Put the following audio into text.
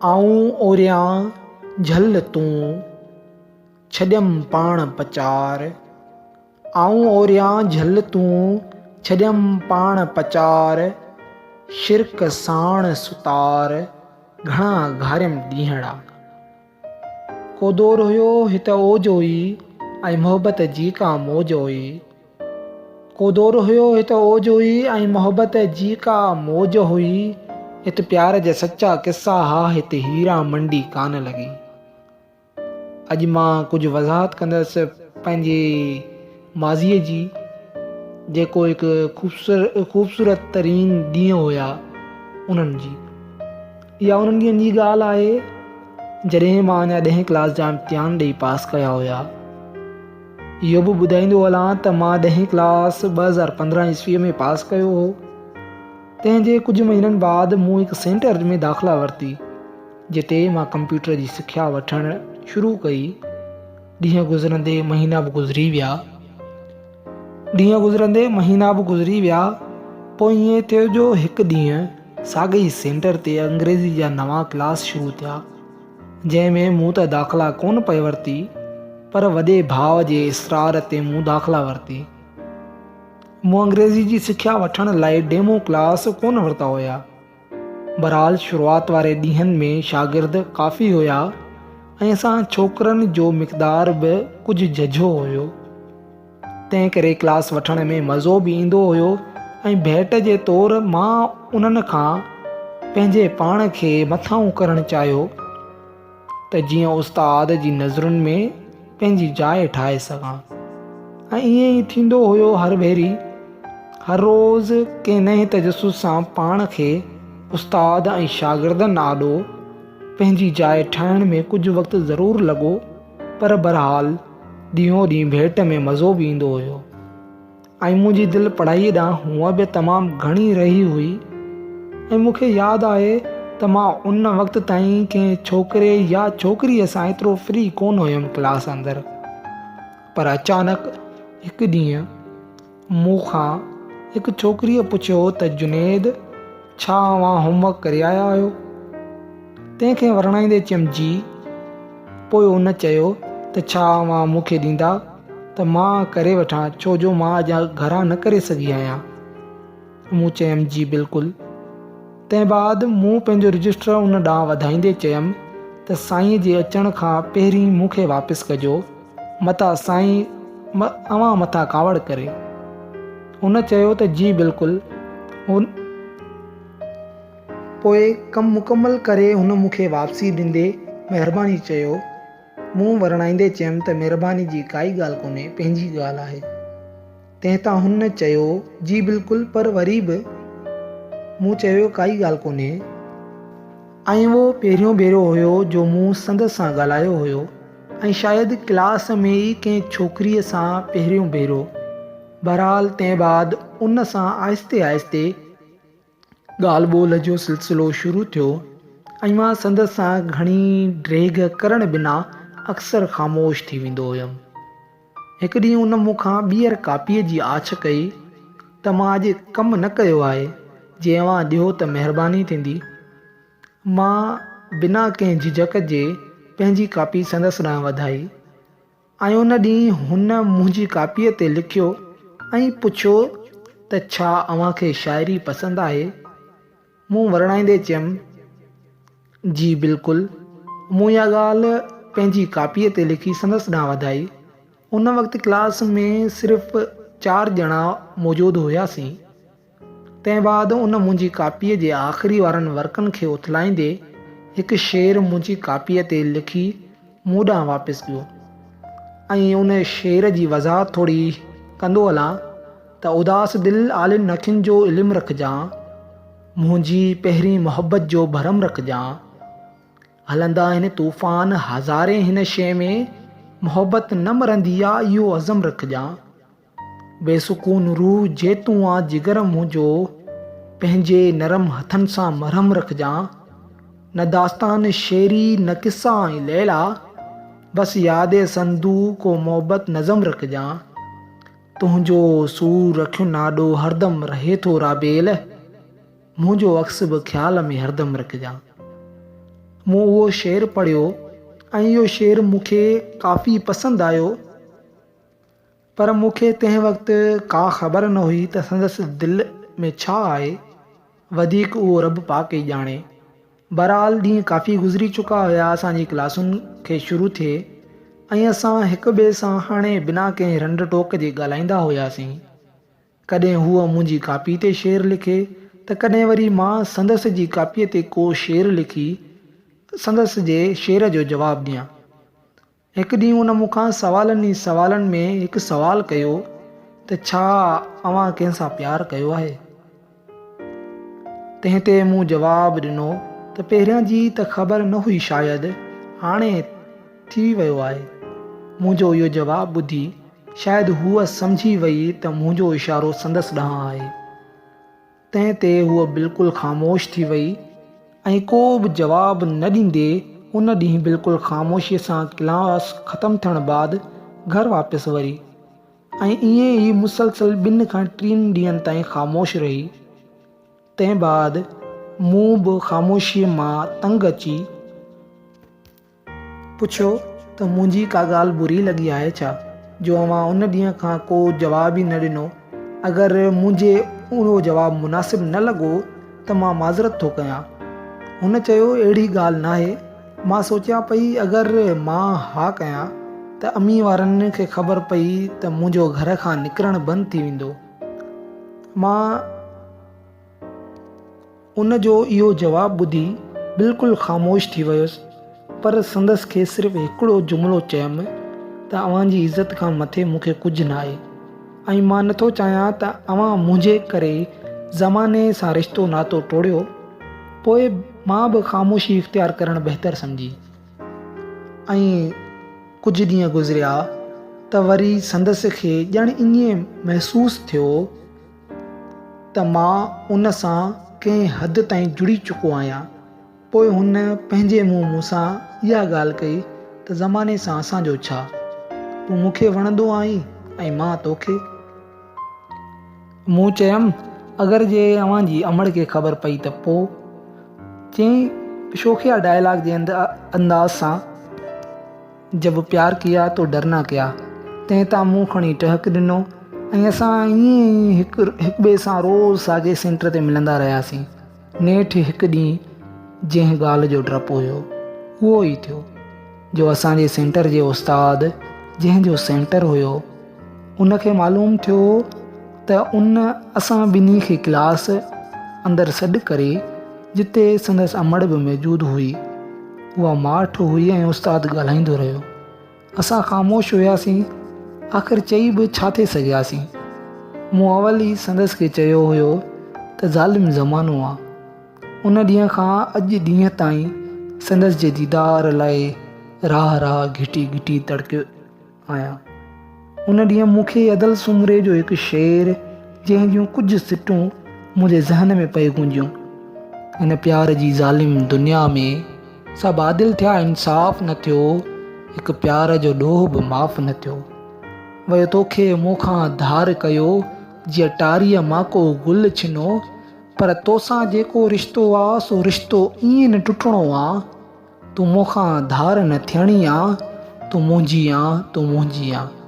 आऊं ओरियां झल तूं छॾियमि पाण पचार। आऊं ओरियां झल तूं छॾियमि पाण पचार। शिरक साण सुतार घणा घारियमि ॾींहड़ा। को दौर हुयो हित ओज हुई ऐं मोहबत जी का मौज हुई। को दौर हुयो हित ओज हुई ऐं मोहबत जी का मौज हुई। हिते प्यार जा सच्चा किस्सा हा, हिते हीरा मंडी कान लॻी। अॼु मां कुझु वज़ाहत कंदसि पंहिंजे माज़ीअ जी, जेको हिकु ख़ूबसूरत तरीन ॾींहं हुया उन्हनि जी। इहा उन्हनि ॾींहंनि जी ॻाल्हि आहे जॾहिं मां अञा 10वीं क्लास जा इम्तिहान ॾेई पास कया हुया। इहो बि ॿुधाईंदो हलां त मां 10वीं क्लास 2015 ईस्वीअ में पास कयो हो। तंहिंजे कुझु महीननि बाद मूं हिकु सेंटर में दाख़िला वरिती, जिते मां कंप्यूटर जी सिख्या वठणु शुरू कई। ॾींहं गुज़रंदे महीना बि गुज़री विया। पोइ ईअं थियो जो हिकु ॾींहुं साॻई सेंटर ते अंग्रेज़ी जा नवां क्लास शुरू थिया, जंहिंमें मूं त दाख़िला कोन पई वरिती, पर वॾे भाउ जे इसरार ते मूं दाख़िला वरिती। मूं अंग्रेज़ी जी सिख्या वठण लाइ डेमो क्लास कोन वरिता हुया। बहरहाल शुरूआत वारे ॾींहंनि में शागिर्द काफ़ी हुया ऐं असां छोकिरनि जो मिक़दार बि कुझु झझो हुयो। तंहिं करे क्लास वठण में मज़ो बि ईंदो हुयो ऐं भेट जे तौरु मां उन्हनि खां पंहिंजे पाण खे मथां करणु चाहियो त जीअं उस्ताद जी नज़रुनि में पंहिंजी जाइ ठाहे सघां। ऐं ईअं ई थींदो हुयो हर भेरी। हर रोज़ु कंहिं नएं तजसुस सां पाण खे उस्ताद ऐं शागिर्दनि आॾो पंहिंजी जाइ ठाहिण में कुझु वक़्तु ज़रूरु लॻो, पर बहरहाल ॾींहों ॾींहुं भेट में मज़ो बि ईंदो हुयो। ऐं मुंहिंजी दिलि पढ़ाईअ ॾांहुं हूअं बि तमामु घणी रही हुई। ऐं मूंखे यादि आहे त मां उन वक़्त ताईं कंहिं छोकिरे या छोकिरीअ सां एतिरो फ्री कोन हुयुमि क्लास अंदरि। पर अचानक हिकु ॾींहुं मूं खां हिकु छोकिरीअ पुछियो त जुनेद, छा अव्हां होमवर्क करे आया आहियो? तंहिंखे वरणाईंदे चयमि जी। पोइ उन चयो त छा अव्हां मूंखे ॾींदा त मां करे वठां, छो जो मां अञा घरां न करे सघी आहियां। मूं चयमि जी बिल्कुलु। तंहिं बाद मूं पंहिंजो रजिस्टर उन ॾांहुं वधाईंदे चयमि त साईं जे अचण खां पहिरीं मूंखे वापसि कजो, मता साईं अव्हां मथां कावड़ करे। हुन चयो त जी बिल्कुलु। पोइ कमु मुकमल करे हुन मूंखे वापसी ॾींदे महिरबानी चयो। मूं वरणाईंदे चयमि त महिरबानी जी काई ॻाल्हि कोन्हे, पंहिंजी ॻाल्हि आहे। तंहिं तां हुन चयो जी बिल्कुलु, पर वरी बि मूं चयो काई ॻाल्हि कोन्हे। ऐं उहो पहिरियों भेरो हुयो जो मूं संदसि सां ॻाल्हायो हुयो, ऐं शायदि क्लास में ई कंहिं छोकिरीअ सां पहिरियों भेरो। बहरहाल तंहिं बाद उन सां आहिस्ते आहिस्ते ॻाल्हि ॿोल जो सिलसिलो शुरू थियो ऐं मां संदसि सां घणी ड्रेग करण बिना अक्सर ख़ामोश थी वेंदो हुयमि। हिकु ॾींहुं उन मूंखां ॿीहर कापीअ जी आछ कई त मां अॼु कमु न कयो आहे, जे अव्हां ॾियो त महिरबानी थींदी। मां बिना कंहिं झिझक जे पंहिंजी कापी संदसि ॾांहुं वधाई ऐं उन ॾींहुं हुन मुंहिंजी कापीअ ते लिखियो ऐं पुछियो त छा अव्हांखे शाइरी पसंदि आहे? मूं वरणाईंदे चयमि जी बिल्कुलु। मूं इहा ॻाल्हि पंहिंजी कापीअ ते लिखी संदसि ॾांहुं वधाई। उन वक़्तु क्लास में सिर्फ़ु 4 ॼणा मौजूदु हुयासीं। तंहिं बाद उन मुंहिंजी कापीअ जे आख़िरी वारनि वर्कनि खे उथलाईंदे हिकु शेर मुंहिंजी कापीअ ते लिखी मूं ॾांहुं वापसि ॾियो ऐं उन शेर जी वज़ाहत थोरी कंदो हलां त उदास दिलि आलिन अखियुनि जो इल्मु रखजांइ, मुंहिंजी पहिरीं मोहबत जो भरम रखजांइ, हलंदा आहिनि तूफ़ान हज़ारे हिन शइ में, मोहबत न मरंदी आहे इहो अज़म रखजांइ, बेसुकून रूह जेतूं आहे जिगर मुंहिंजो, पंहिंजे नरम हथनि सां मरहम रखजांइ, न दास्तान शेरी न किस्सा ऐं लैला, बसि यादे संदू को मोहबत नज़म रखजांइ, तुंहिंजो सूर रखियो नाॾो हरदम रहे थो राबेल, मुंहिंजो अक्स बि ख़्याल में हरदम रखजांइ। मूं उहो शेर पढ़ियो ऐं इहो शेर मूंखे काफ़ी पसंदि आयो, पर मूंखे तंहिं वक़्तु का ख़बर न हुई त संदसि दिलि में छा आहे। वधीक उहो रब पाक ई ॼाणे। बहरहाल ॾींहं काफ़ी गुज़री चुका हुया, असांजी क्लासुनि खे शुरू थिए ऐं असां हिक ॿिए सां हाणे बिना कंहिं रंड टोक जे ॻाल्हाईंदा हुआसीं। कॾहिं हूअ मुंहिंजी कापी ते शेर लिखे त कॾहिं वरी मां संदसि जी कापीअ ते को शेर लिखी संदसि जे शेर जो जवाबु ॾियां। हिकु ॾींहुं उन मूंखां सवालनि में हिकु सवालु कयो त छा अव्हां कंहिंसां प्यारु कयो आहे? तंहिं ते मूं जवाबु ॾिनो त पहिरियां जी त ख़बर न हुई, शायदि हाणे थी वियो आहे। मुंहिंजो इहो जवाबु ॿुधी शायदि हूअ सम्झी वई त मुंहिंजो इशारो संदसि ॾांहुं आहे। तंहिं ते हूअ बिल्कुलु ख़ामोश थी वई ऐं को बि जवाबु न ॾींदे उन ॾींहुं बिल्कुलु ख़ामोशीअ सां क्लास ख़तमु थियण बाद घर वापसि वरी ऐं ईअं ई मुसलसल 2 खां 3 ॾींहंनि ताईं ख़ामोश रही। तंहिं बाद मूं बि ख़ामोशीअ मां तंग अची पुछियो त मुंहिंजी का ॻाल्हि बुरी लॻी आहे छा, जो अव्हां उन ॾींहं खां को जवाबु ई न ॾिनो? अगरि मुंहिंजे उहो जवाबु मुनासिबु न लॻो त मां माज़रत थो कयां। हुन चयो अहिड़ी ॻाल्हि न आहे। मां सोचियां पई अगरि मां हा कयां त अमी वारनि खे ख़बर पई त मुंहिंजो घर खां निकिरणु बंदि थी वेंदो। मां उन जो इहो जवाबु ॿुधी बिल्कुलु ख़ामोश थी वियुसि, पर संदसि खे सिर्फ़ु हिकिड़ो जुमिलो चयुमि त अव्हांजी इज़त खां मथे मूंखे कुझु न आहे ऐं मां नथो चाहियां त अव्हां मुंहिंजे करे ज़माने सां रिश्तो नातो टोड़ियो। पोइ मां बि ख़ामोशी इख़्तियार करणु बहितर सम्झी ऐं कुझु ॾींहं गुज़रिया त वरी संदसि खे ॼण ईअं महसूसु थियो त मां उन सां कंहिं हद ताईं जुड़ी चुको आहियां। पोइ हुन पंहिंजे मुंहुं मूंसां इहा ॻाल्हि कई त ज़माने सां असांजो छा, तूं मूंखे वणंदो आहीं ऐं मां तोखे। मूं चयुमि अगरि जे अव्हांजी अमड़ खे ख़बर पई त पोइ? चई शोखिया डायलॉग जे अंदाज़ सां, जब प्यार किया तो डरना क्या। तंहिं तां मूं खणी टहक ॾिनो ऐं असां ईअं ई हिकु ॿिए सां रोज़ु साॻे सेंटर ते मिलंदा रहियासीं। नेठि हिकु ॾींहुं जंहिं ॻाल्हि जो डपु हुयो उहो ई थियो जो असांजे सेंटर जे उस्ताद जंहिंजो सेंटर हुयो उनखे मालूम थियो त उन असां ॿिन्ही खे क्लास अंदरि सॾु करे, जिते संदसि अमड़ बि मौजूदु हुई, उहा माठ हुई ऐं उस्तादु ॻाल्हाईंदो रहियो। असां ख़ामोश हुयासीं, आख़िर चई बि छा थी सघियासीं। मूं अवल ई संदसि खे चयो हुयो त ज़ालिम ज़मानो आहे। उन ॾींहं खां अॼु ॾींहं ताईं संदसि जे दीदार लाइ राह घिटी घिटी तड़कियो आहियां। उन ॾींहुं मूंखे अदल सुमरे जो हिकु शेर जंहिं जूं कुझु सिटूं मुंहिंजे ज़हन में पई गूंजियूं। हिन प्यार जी ज़ालिम दुनिया में सभु आदिल थिया, इंसाफ़ न थियो, हिकु प्यार जो ॾोह बि माफ़ न थियो। वयो तोखे मूंखां धार कयो जीअं टारीअ मां को गुल छिनो, पर तोसां जेको रिश्तो आहे सो रिश्तो ईअं न टुटणो आहे। तूं मूंखां धार न थियणी आहे, तूं मुंहिंजी आहे, तूं मुंहिंजी आहे।